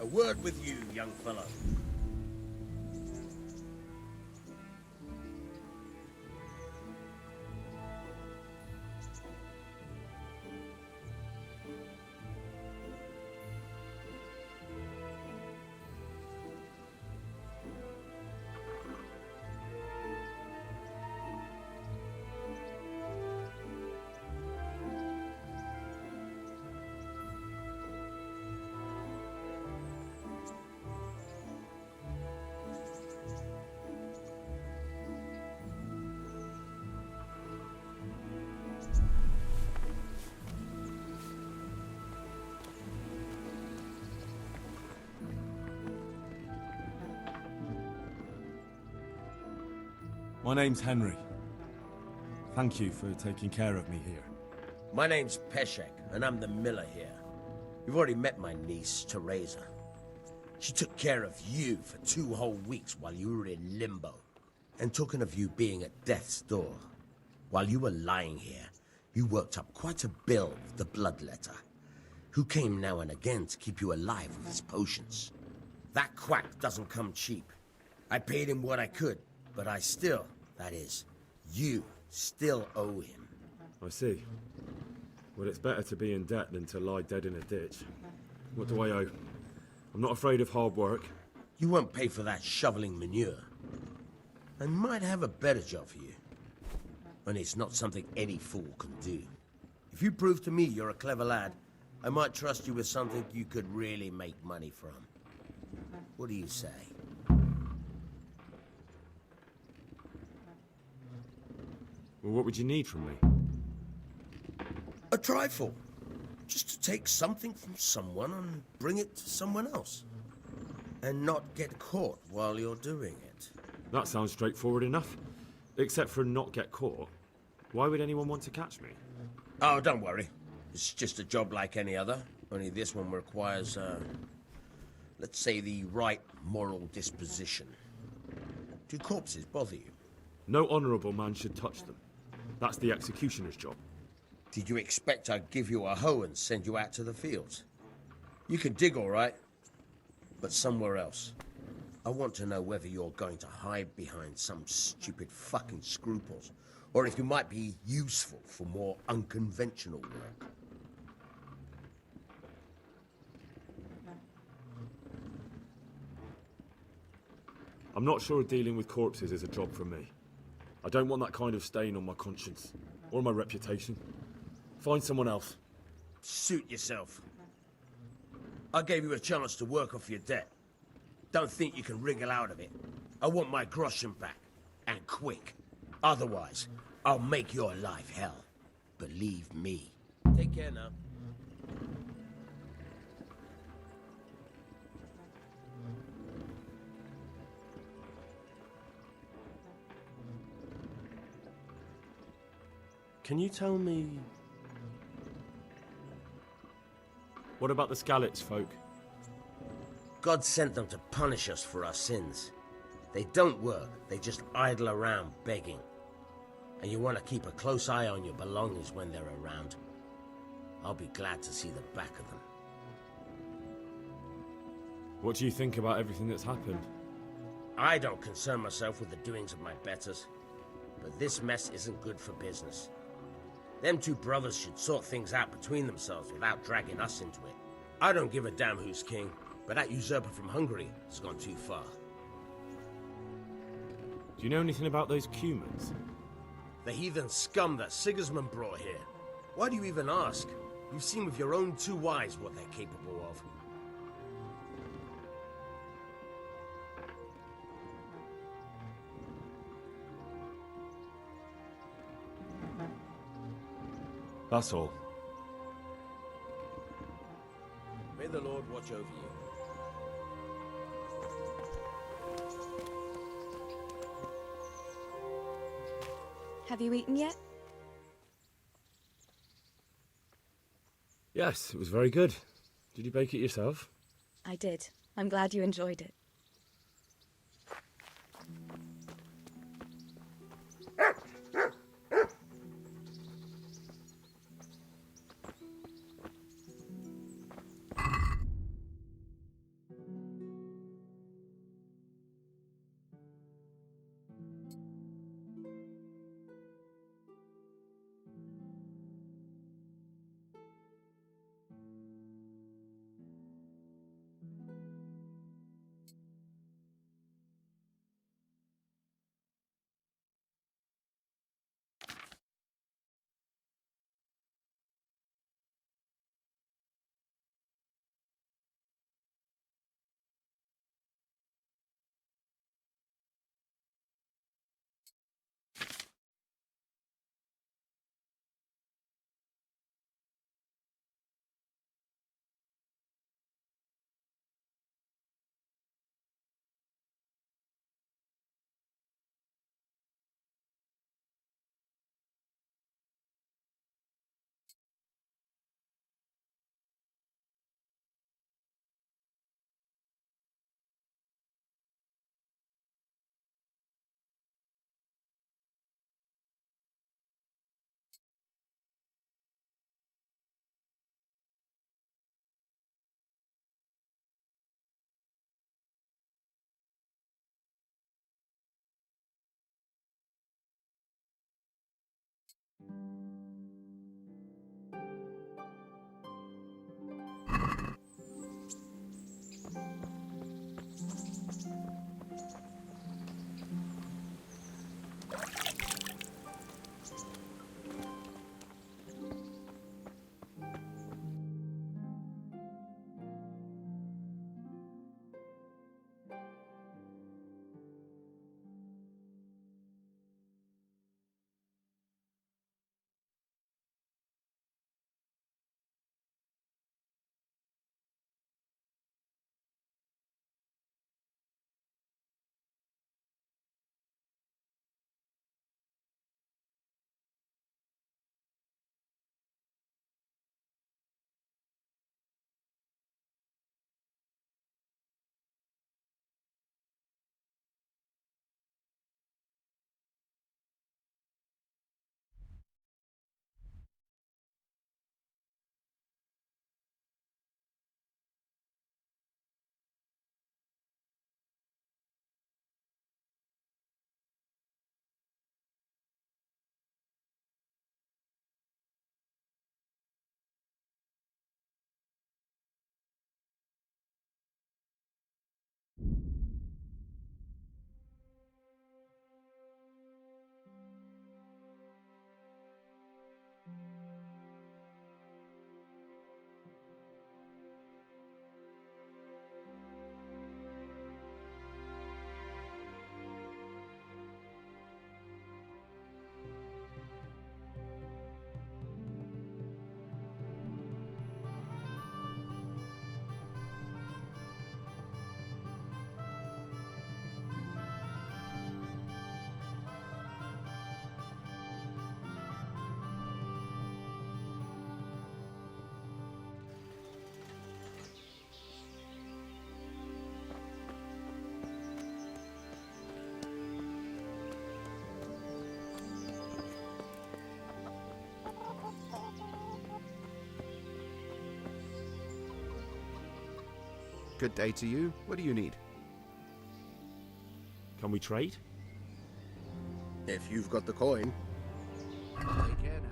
A word with you, young fellow. My name's Henry. Thank you for taking care of me here. My name's Peshek, and I'm the miller here. You've already met my niece, Teresa. She took care of you for 2 whole weeks while you were in limbo. And talking of you being at death's door, while you were lying here, you worked up quite a bill with the bloodletter, who came now and again to keep you alive with his potions. That quack doesn't come cheap. I paid him what I could, but I still, that is, you still owe him. I see. Well, it's better to be in debt than to lie dead in a ditch. What do I owe? I'm not afraid of hard work. You won't pay for that shoveling manure. I might have a better job for you. And it's not something any fool can do. If you prove to me you're a clever lad, I might trust you with something you could really make money from. What do you say? Well, what would you need from me? A trifle. Just to take something from someone and bring it to someone else. And not get caught while you're doing it. That sounds straightforward enough. Except for not get caught. Why would anyone want to catch me? Oh, don't worry. It's just a job like any other. Only this one requires, let's say the right moral disposition. Do corpses bother you? No honourable man should touch them. That's the executioner's job. Did you expect I'd give you a hoe and send you out to the fields? You can dig all right, but somewhere else. I want to know whether you're going to hide behind some stupid fucking scruples, or if you might be useful for more unconventional work. I'm not sure dealing with corpses is a job for me. I don't want that kind of stain on my conscience, or my reputation. Find someone else. Suit yourself. I gave you a chance to work off your debt. Don't think you can wriggle out of it. I want my groschen back, and quick. Otherwise, I'll make your life hell. Believe me. Take care now. Can you tell me... What about the Skalitz folk? God sent them to punish us for our sins. They don't work, they just idle around begging. And you want to keep a close eye on your belongings when they're around. I'll be glad to see the back of them. What do you think about everything that's happened? I don't concern myself with the doings of my betters. But this mess isn't good for business. Them 2 brothers should sort things out between themselves without dragging us into it. I don't give a damn who's king, but that usurper from Hungary has gone too far. Do you know anything about those Cumans? The heathen scum that Sigismund brought here. Why do you even ask? You've seen with your own 2 eyes what they're capable of. That's all. May the Lord watch over you. Have you eaten yet? Yes, it was very good. Did you bake it yourself? I did. I'm glad you enjoyed it. Good day to you. What do you need? Can we trade? If you've got the coin. Take care now.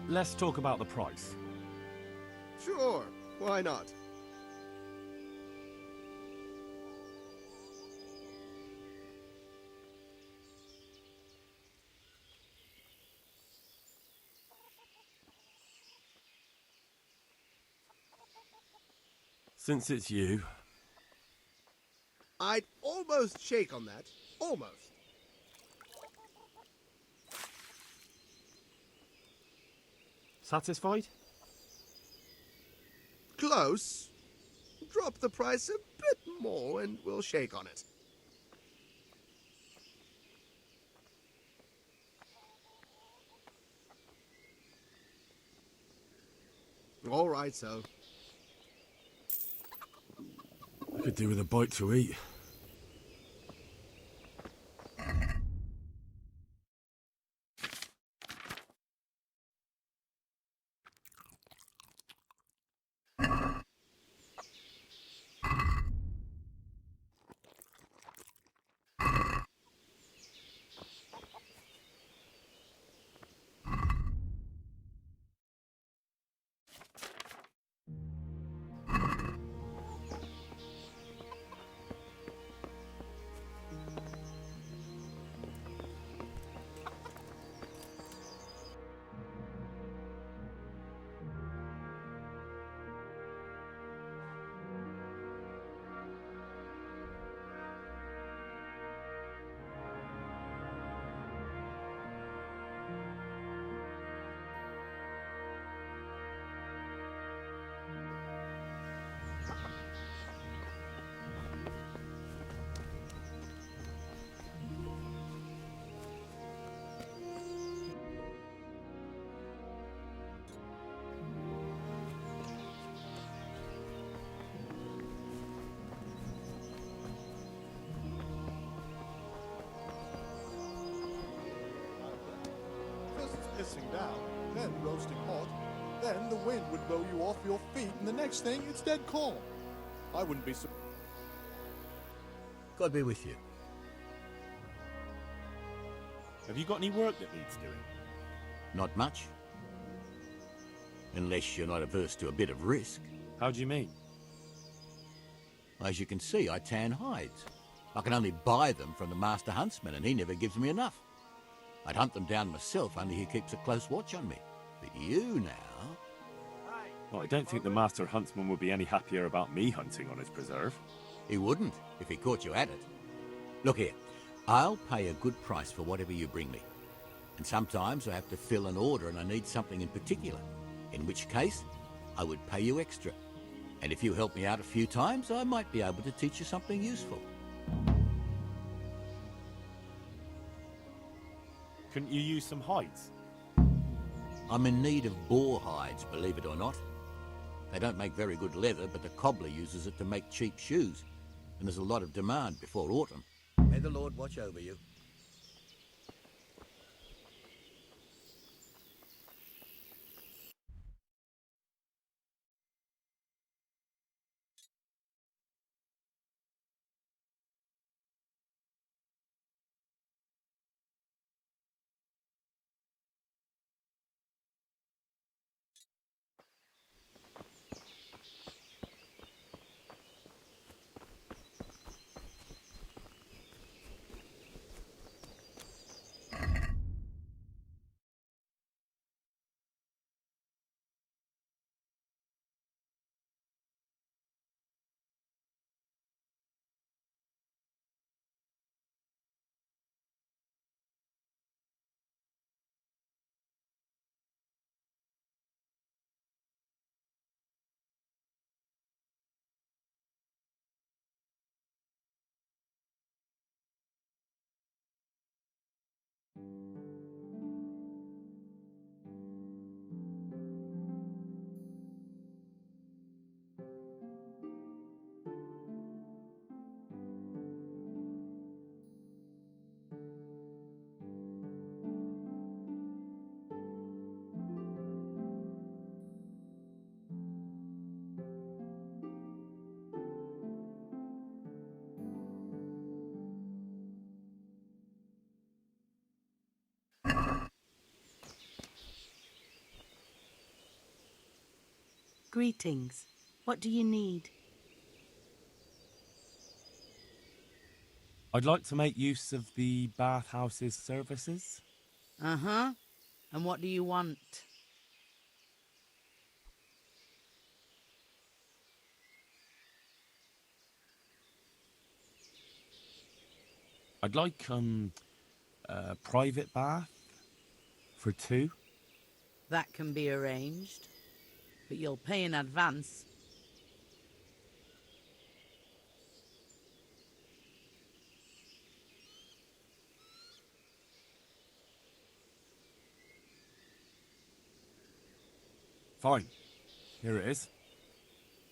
Let's talk about the price. Sure, why not? Since it's you, I'd almost shake on that. Almost. Satisfied? Close. Drop the price a bit more and we'll shake on it. All right, so. I could do with a bite to eat. First it's pissing down, then roasting hot, then the wind would blow you off your feet, and the next thing, it's dead calm. I wouldn't be surprised. God be with you. have you got any work that needs doing? Not much. Unless you're not averse to a bit of risk. How do you mean? As you can see, I tan hides. I can only buy them from the master huntsman, and he never gives me enough. I'd hunt them down myself, only he keeps a close watch on me. But you now... Well, I don't think the master huntsman would be any happier about me hunting on his preserve. He wouldn't, if he caught you at it. Look here, I'll pay a good price for whatever you bring me. And sometimes I have to fill an order and I need something in particular. In which case, I would pay you extra. And if you help me out a few times, I might be able to teach you something useful. Couldn't you use some hides? I'm in need of boar hides, believe it or not. They don't make very good leather, but the cobbler uses it to make cheap shoes. And there's a lot of demand before autumn. May the Lord watch over you. Greetings. What do you need? I'd like to make use of the bathhouse's services. Uh-huh. And what do you want? I'd like, a private bath for 2. That can be arranged. But you'll pay in advance. Fine. Here it is.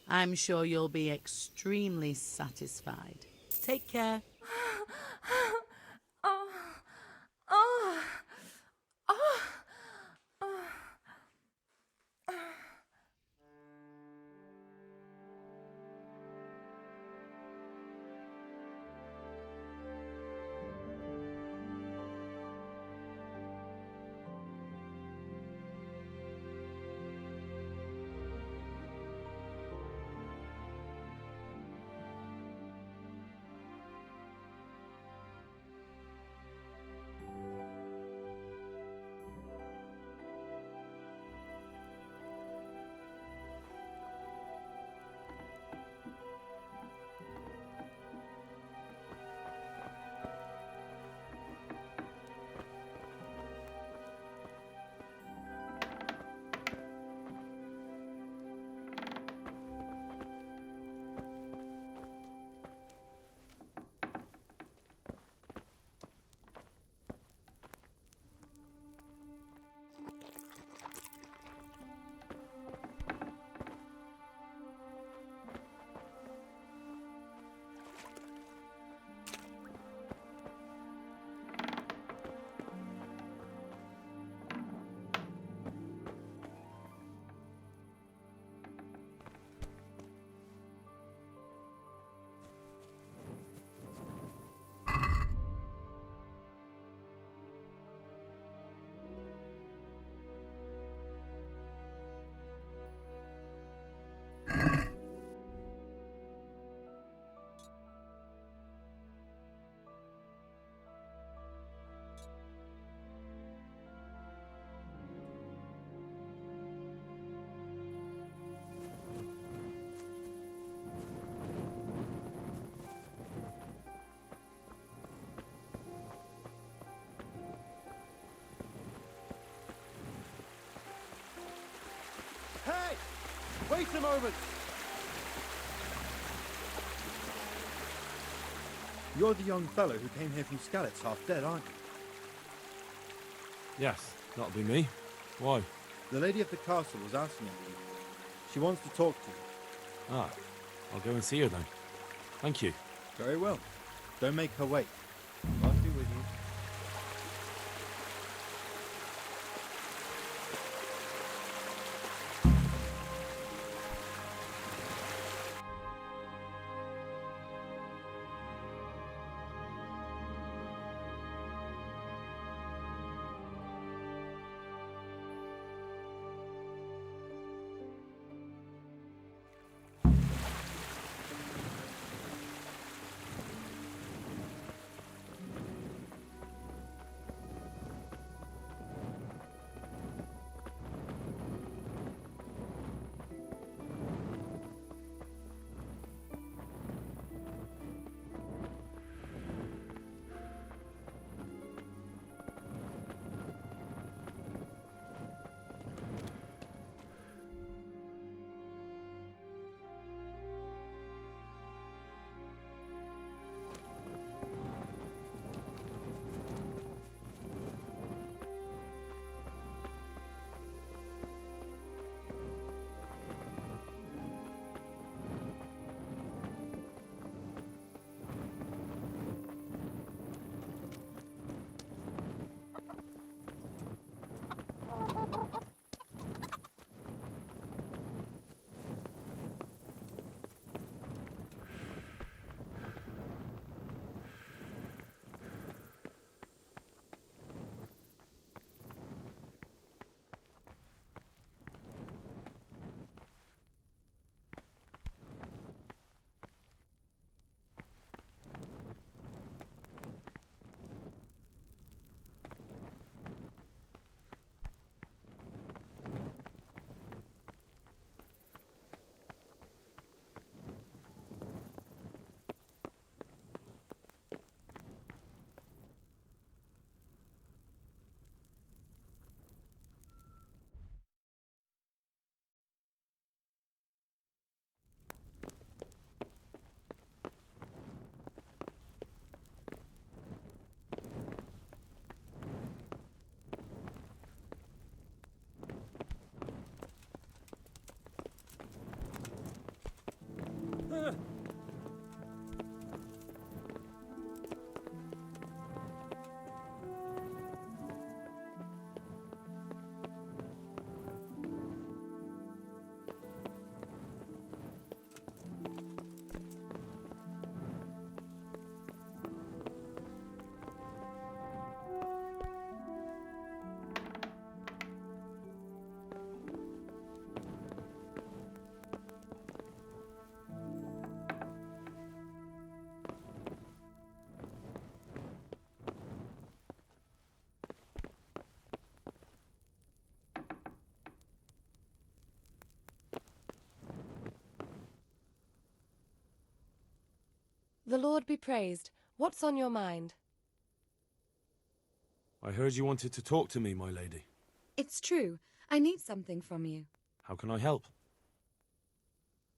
I'm sure you'll be extremely satisfied. Take care. Hey! Wait a moment! You're the young fellow who came here from Skalitz half dead, aren't you? Yes, that'll be me. Why? The lady of the castle was asking of you. She wants to talk to you. Ah, I'll go and see her then. Thank you. Very well. Don't make her wait. I'll be with you. The Lord be praised. What's on your mind? I heard you wanted to talk to me, my lady. It's true. I need something from you. How can I help?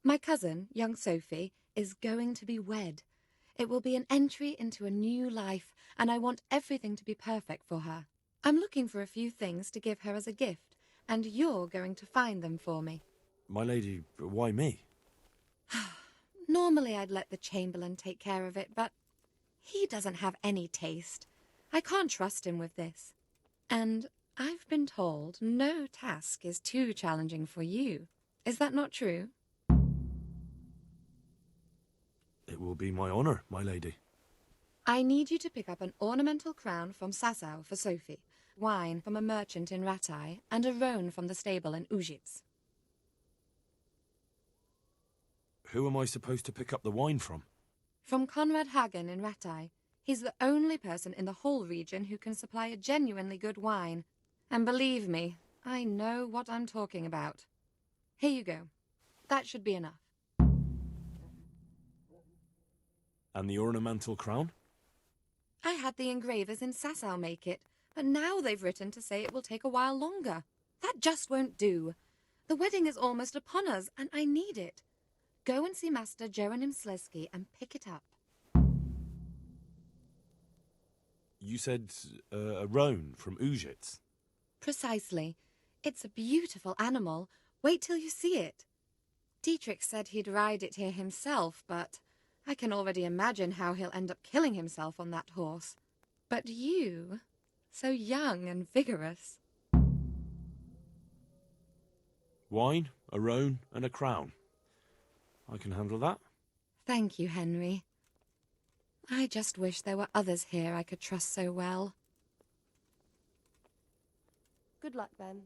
My cousin, young Sophie, is going to be wed. It will be an entry into a new life, and I want everything to be perfect for her. I'm looking for a few things to give her as a gift, and you're going to find them for me. My lady, why me? Normally I'd let the Chamberlain take care of it, but he doesn't have any taste. I can't trust him with this. And I've been told no task is too challenging for you. Is that not true? It will be my honour, my lady. I need you to pick up an ornamental crown from Sasau for Sophie, wine from a merchant in Ratai, and a roan from the stable in Ujits. Who am I supposed to pick up the wine from? From Conrad Hagen in Ratai. He's the only person in the whole region who can supply a genuinely good wine. And believe me, I know what I'm talking about. Here you go. That should be enough. And the ornamental crown? I had the engravers in Sasau make it, but now they've written to say it will take a while longer. That just won't do. The wedding is almost upon us, and I need it. Go and see Master Jeronim Slesky and pick it up. You said a roan from Ujits. Precisely. It's a beautiful animal. Wait till you see it. Dietrich said he'd ride it here himself, but I can already imagine how he'll end up killing himself on that horse. But you, so young and vigorous. Wine, a roan, and a crown. I can handle that. Thank you, Henry. I just wish there were others here I could trust so well. Good luck, Ben.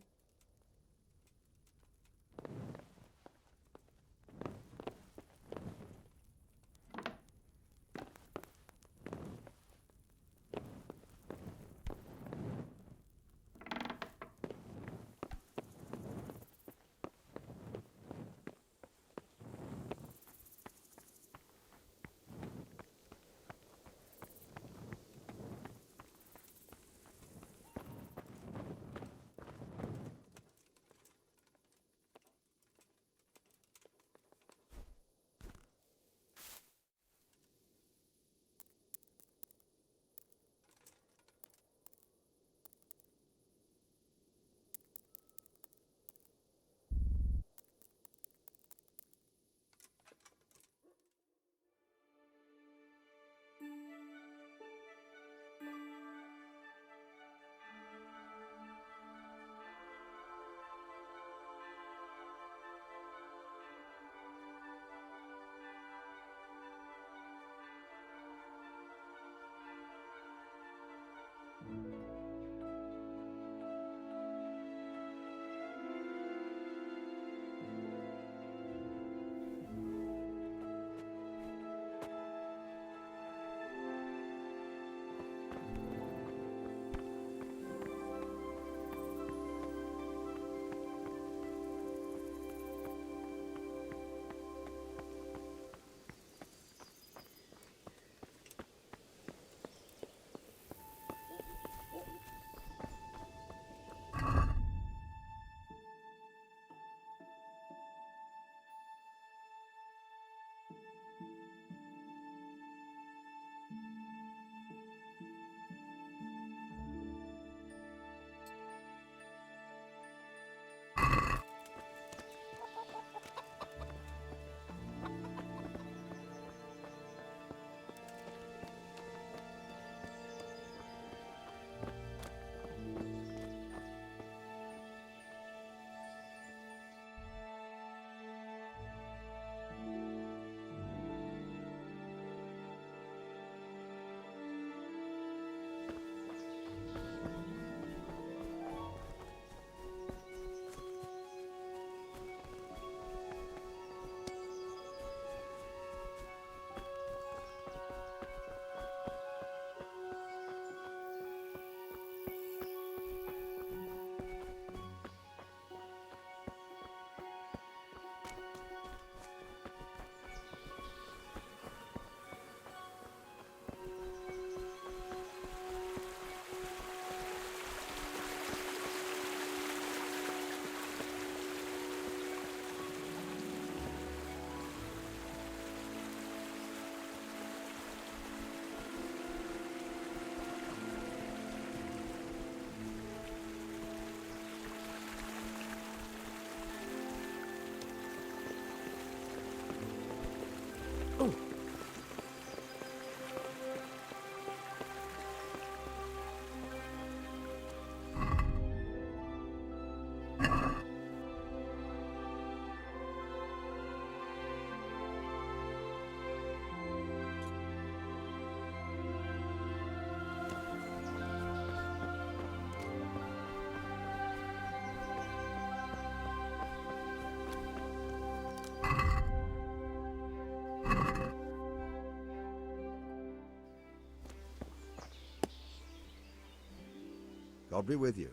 God be with you.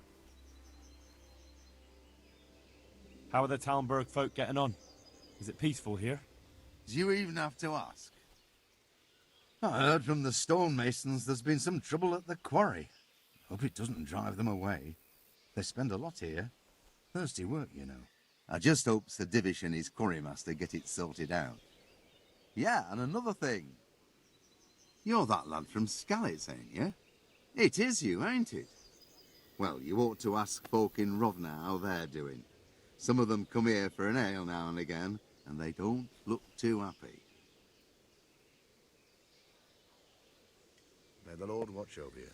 How are the Talmberg folk getting on? Is it peaceful here? Do you even have to ask? I heard from the stonemasons there's been some trouble at the quarry. Hope it doesn't drive them away. They spend a lot here. Thirsty work, you know. I just hope Sir Divish and his quarrymaster get it sorted out. Yeah, and another thing. You're that lad from Skalitz, ain't you? It is you, ain't it? Well, you ought to ask folk in Rovna how they're doing. Some of them come here for an ale now and again, and they don't look too happy. May the Lord watch over you.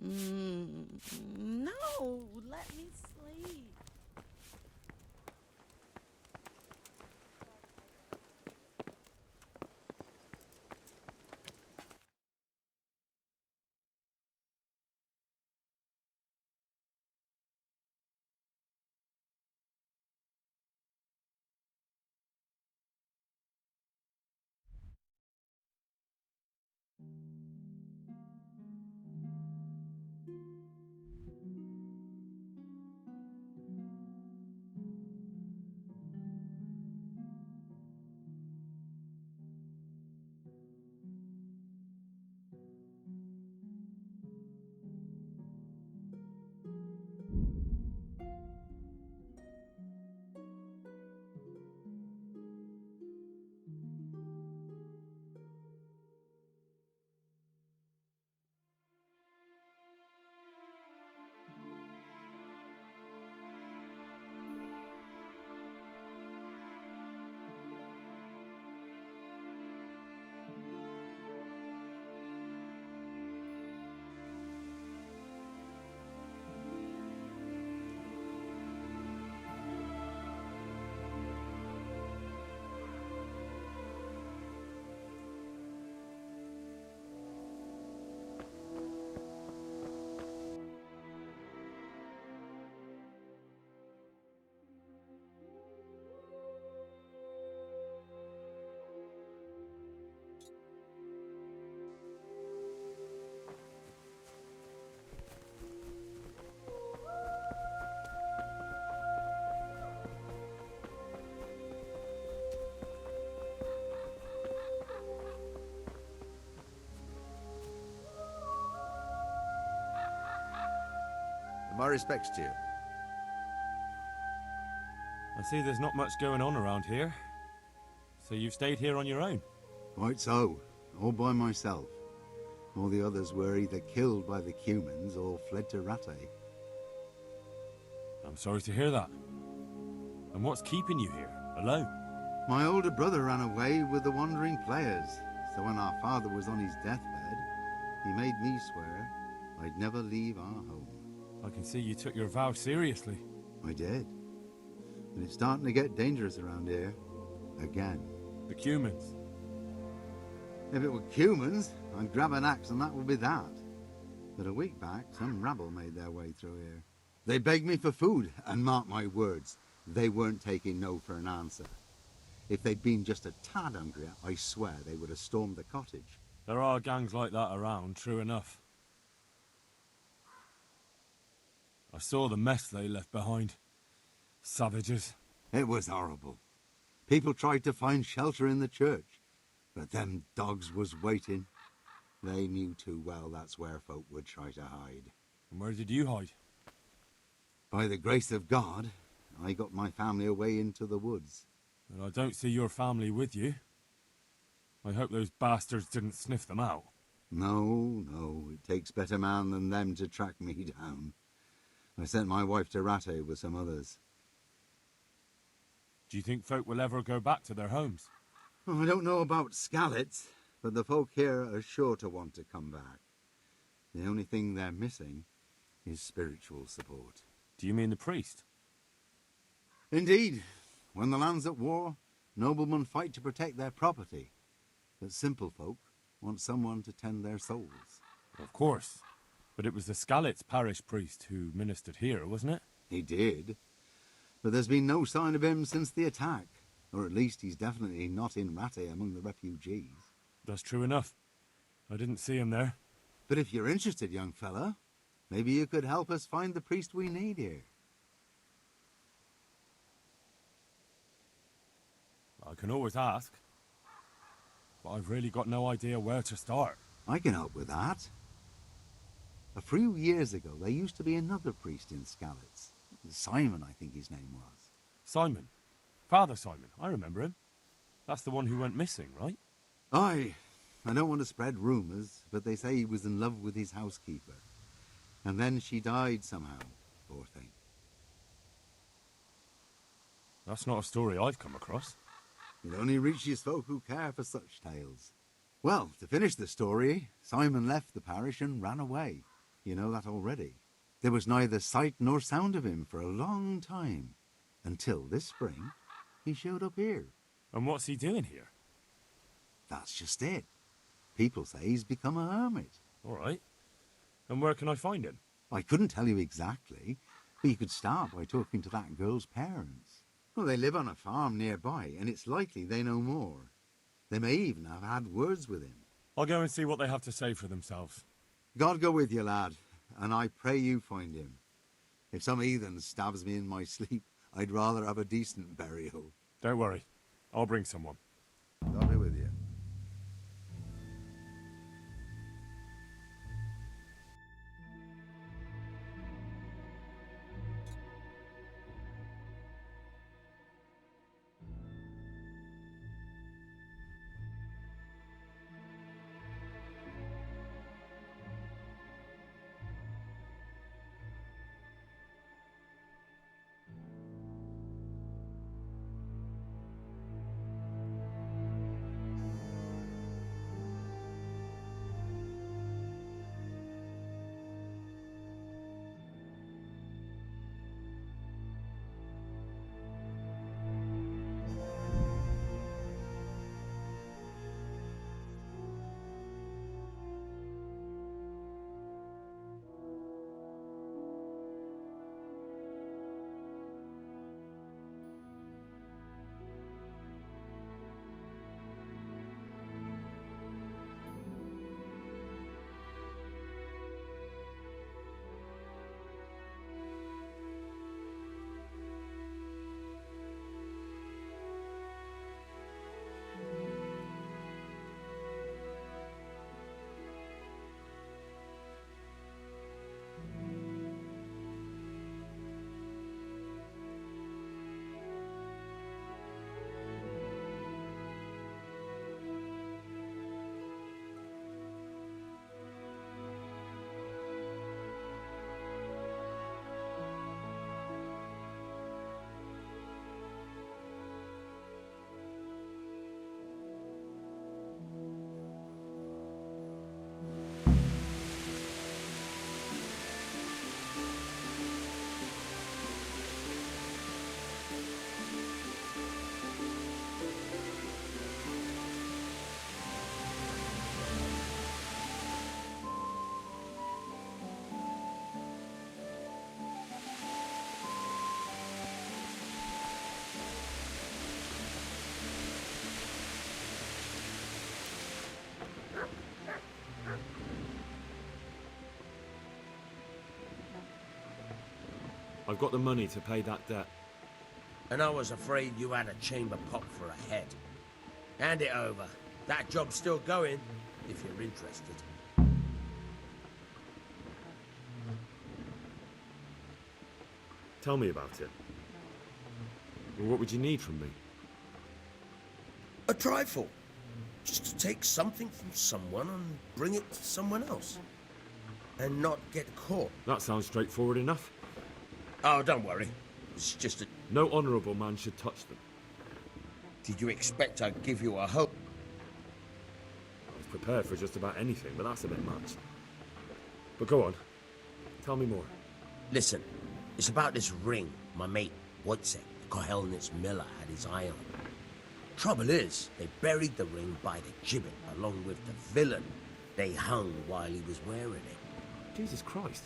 No, let me sleep. My respects to you. I see there's not much going on around here. So you've stayed here on your own? Quite so, all by myself. All the others were either killed by the Cumans or fled to Rattay. I'm sorry to hear that. And what's keeping you here, alone? My older brother ran away with the wandering players, so when our father was on his deathbed, he made me swear I'd never leave our home. I can see you took your vow seriously. I did. And it's starting to get dangerous around here. Again. The Cumans? If it were Cumans, I'd grab an axe and that would be that. But a week back, some rabble made their way through here. They begged me for food, and mark my words, they weren't taking no for an answer. If they'd been just a tad hungrier, I swear they would have stormed the cottage. There are gangs like that around, true enough. I saw the mess they left behind. Savages. It was horrible. People tried to find shelter in the church, but them dogs was waiting. They knew too well that's where folk would try to hide. And where did you hide? By the grace of God, I got my family away into the woods. And I don't see your family with you. I hope those bastards didn't sniff them out. No, it takes better man than them to track me down. I sent my wife to Rattay with some others. Do you think folk will ever go back to their homes? Oh, I don't know about Skalitz, but the folk here are sure to want to come back. The only thing they're missing is spiritual support. Do you mean the priest? Indeed. When the land's at war, noblemen fight to protect their property. But simple folk want someone to tend their souls. Of course. But it was the Skalitz parish priest who ministered here, wasn't it? He did. But there's been no sign of him since the attack. Or at least he's definitely not in Rattay among the refugees. That's true enough. I didn't see him there. But if you're interested, young fella, maybe you could help us find the priest we need here. I can always ask. But I've really got no idea where to start. I can help with that. A few years ago, there used to be another priest in Skalitz. Simon, I think his name was. Simon? Father Simon, I remember him. That's the one who went missing, right? Aye. I don't want to spread rumours, but they say he was in love with his housekeeper. And then she died somehow, poor thing. That's not a story I've come across. It only reaches folk who care for such tales. Well, to finish the story, Simon left the parish and ran away. You know that already. There was neither sight nor sound of him for a long time. Until this spring, he showed up here. And what's he doing here? That's just it. People say he's become a hermit. All right. And where can I find him? I couldn't tell you exactly, but you could start by talking to that girl's parents. Well, they live on a farm nearby, and it's likely they know more. They may even have had words with him. I'll go and see what they have to say for themselves. God go with you, lad, and I pray you find him. If some heathen stabs me in my sleep, I'd rather have a decent burial. Don't worry. I'll bring someone. God be with you. I've got the money to pay that debt. And I was afraid you had a chamber pot for a head. Hand it over. That job's still going. if you're interested. Tell me about it. Well, what would you need from me? A trifle. Just to take something from someone and bring it to someone else. And not get caught. That sounds straightforward enough. Oh, don't worry. It's just a... No honourable man should touch them. Did you expect I'd give you a hope? I was prepared for just about anything, but that's a bit much. But go on. Tell me more. Listen, it's about this ring my mate, Wojciech, the Kohelnitz miller, had his eye on. Trouble is, they buried the ring by the gibbet along with the villain they hung while he was wearing it. Jesus Christ.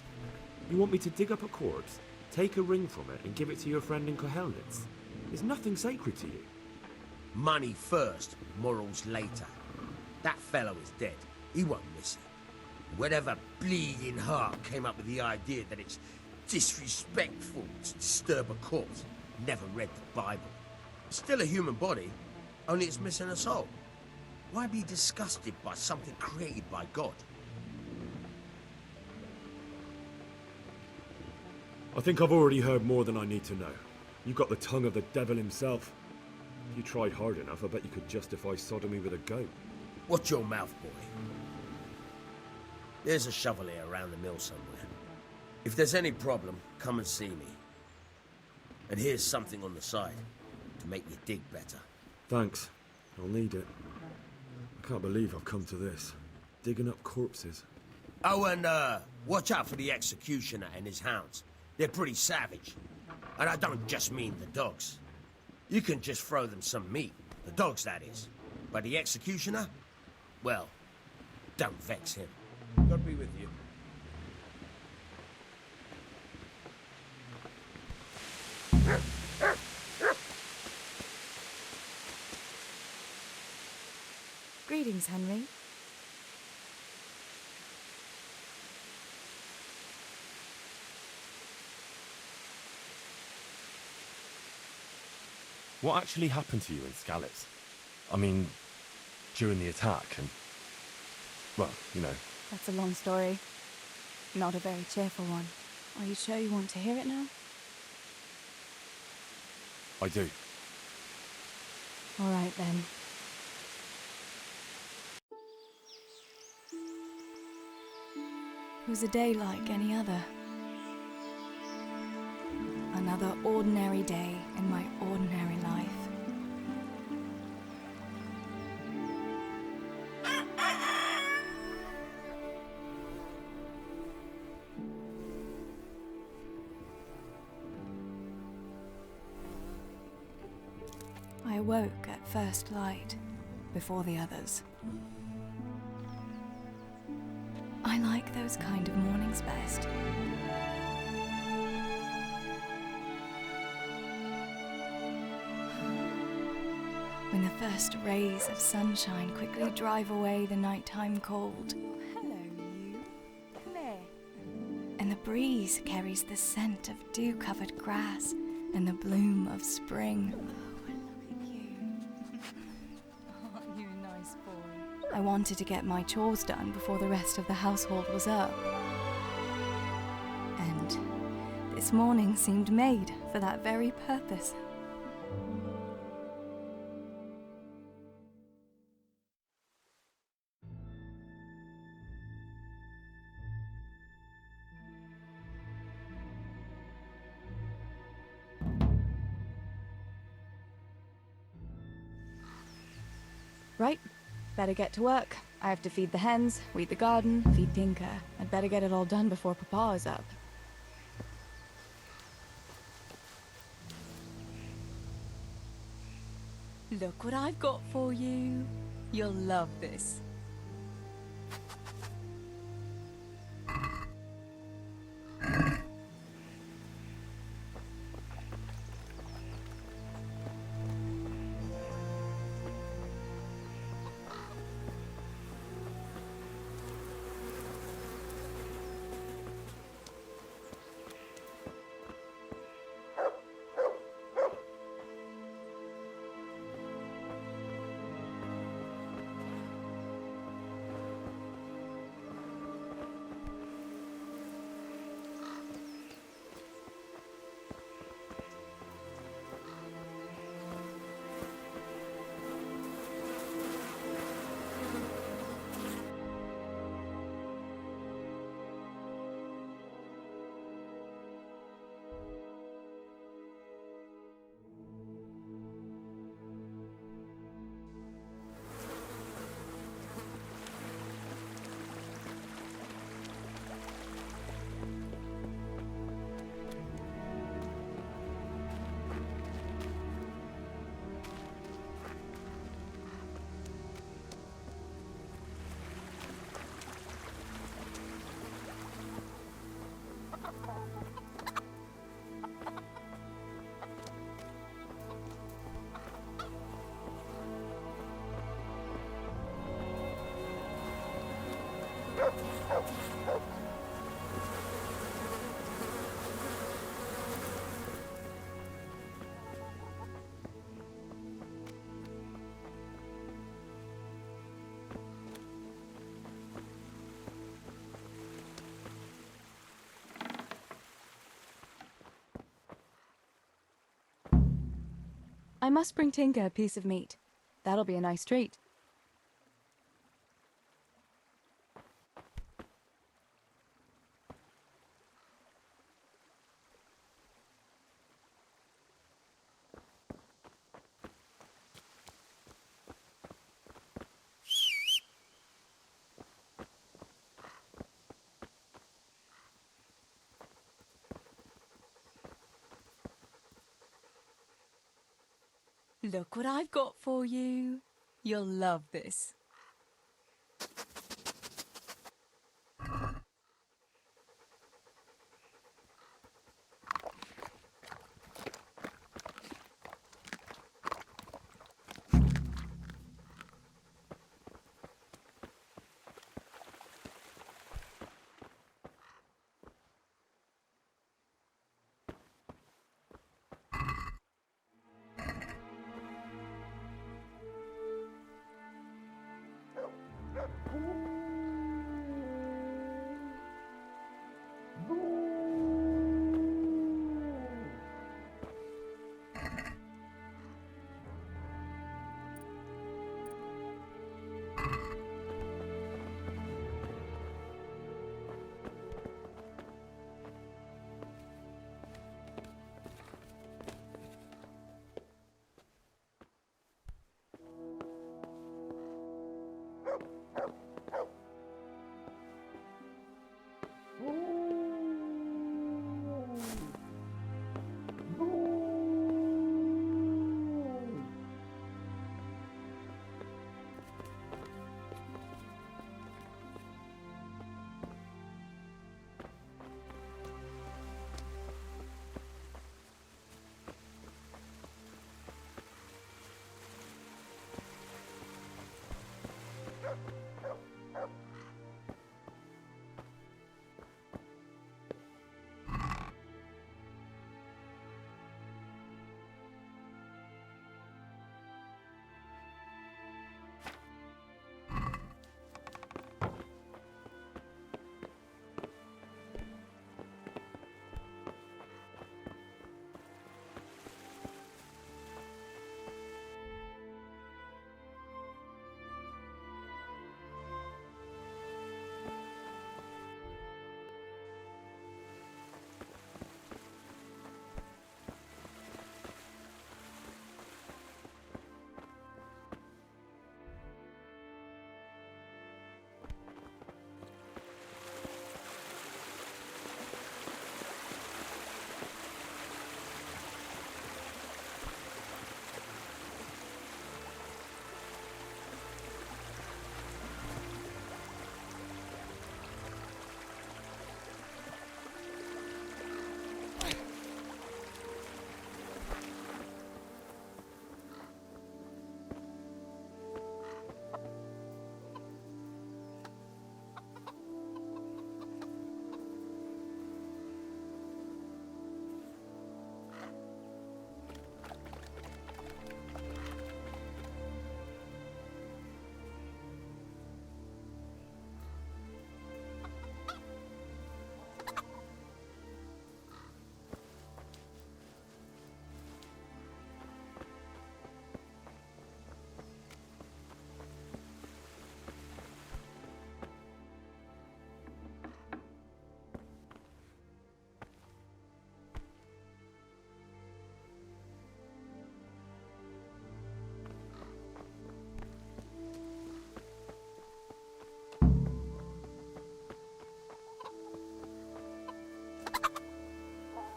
You want me to dig up a corpse, take a ring from it, and give it to your friend in Kohelnitz? There's nothing sacred to you. Money first, morals later. That fellow is dead. He won't miss it. Whatever bleeding heart came up with the idea that it's disrespectful to disturb a corpse never read the Bible. It's still a human body, only it's missing a soul. Why be disgusted by something created by God? I think I've already heard more than I need to know. You've got the tongue of the devil himself. If you tried hard enough, I bet you could justify sodomy with a goat. Watch your mouth, boy. There's a shovel here around the mill somewhere. If there's any problem, come and see me. And here's something on the side to make you dig better. Thanks. I'll need it. I can't believe I've come to this. Digging up corpses. Oh, and watch out for the executioner and his hounds. They're pretty savage. And I don't just mean the dogs. You can just throw them some meat. The dogs, that is. But the executioner? Well, don't vex him. God be with you. Greetings, Henry. What actually happened to you in Skalitz? I mean, during the attack and... well, you know. That's a long story. Not a very cheerful one. Are you sure you want to hear it now? I do. All right, then. It was a day like any other. Another ordinary day in my ordinary life. I awoke at first light, before the others. I like those kind of mornings best. When the first rays of sunshine quickly drive away the nighttime cold. Hello, you. Come here. And the breeze carries the scent of dew-covered grass and the bloom of spring. I wanted to get my chores done before the rest of the household was up. And this morning seemed made for that very purpose. Right. Better get to work. I have to feed the hens, weed the garden, feed Tinker. I'd better get it all done before Papa is up. Look what I've got for you. You'll love this. must bring Tinker a piece of meat. That'll be a nice treat. Look what I've got for you. You'll love this.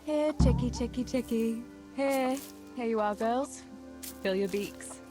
Here, chickie, chickie, chickie. Here. Here you are, girls. Fill your beaks.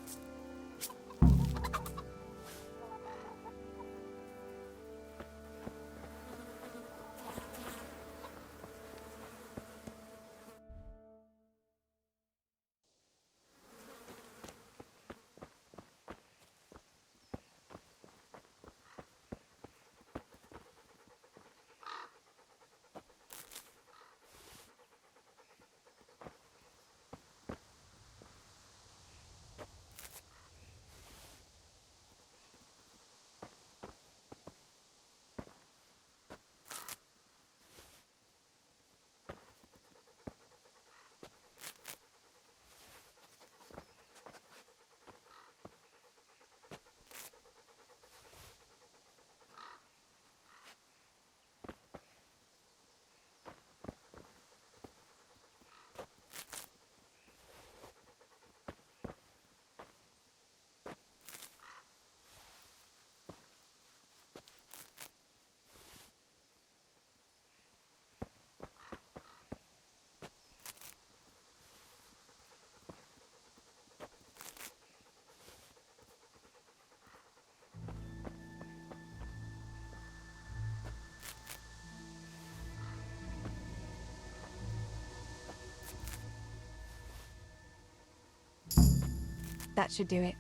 That should do it.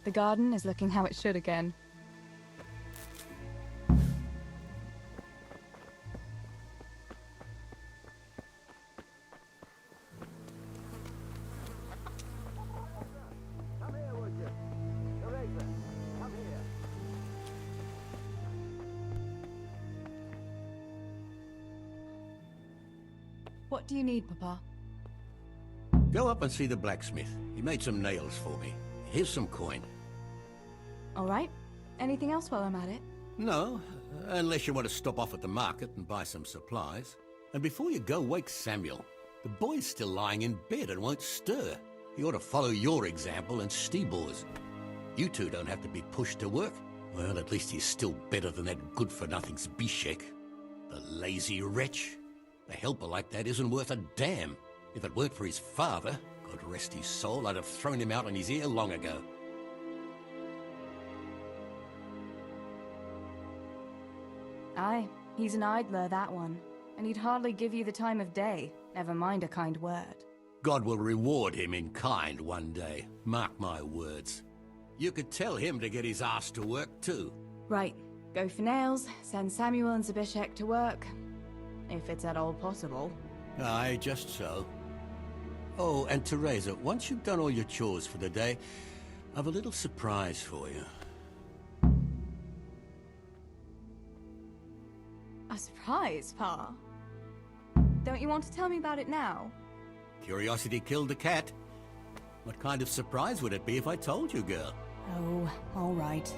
The garden is looking how it should again. Come here, would you? Teresa, come here. What do you need, Papa? Go up and see the blacksmith. He made some nails for me. Here's some coin. All right. Anything else while I'm at it? No, unless you want to stop off at the market and buy some supplies. And before you go, wake Samuel. The boy's still lying in bed and won't stir. He ought to follow your example and Stebor's. You two don't have to be pushed to work. Well, at least he's still better than that good-for-nothing Zbyszek. The lazy wretch. A helper like that isn't worth a damn. If it weren't for his father, God rest his soul, I'd have thrown him out on his ear long ago. Aye, he's an idler, that one. And he'd hardly give you the time of day, never mind a kind word. God will reward him in kind one day, mark my words. You could tell him to get his ass to work too. Right, go for nails, send Samuel and Zbyszek to work. If it's at all possible. Aye, just so. Oh, and Teresa, once you've done all your chores for the day, I've a little surprise for you. A surprise, Pa? Don't you want to tell me about it now? Curiosity killed the cat. What kind of surprise would it be if I told you, girl? Oh, all right.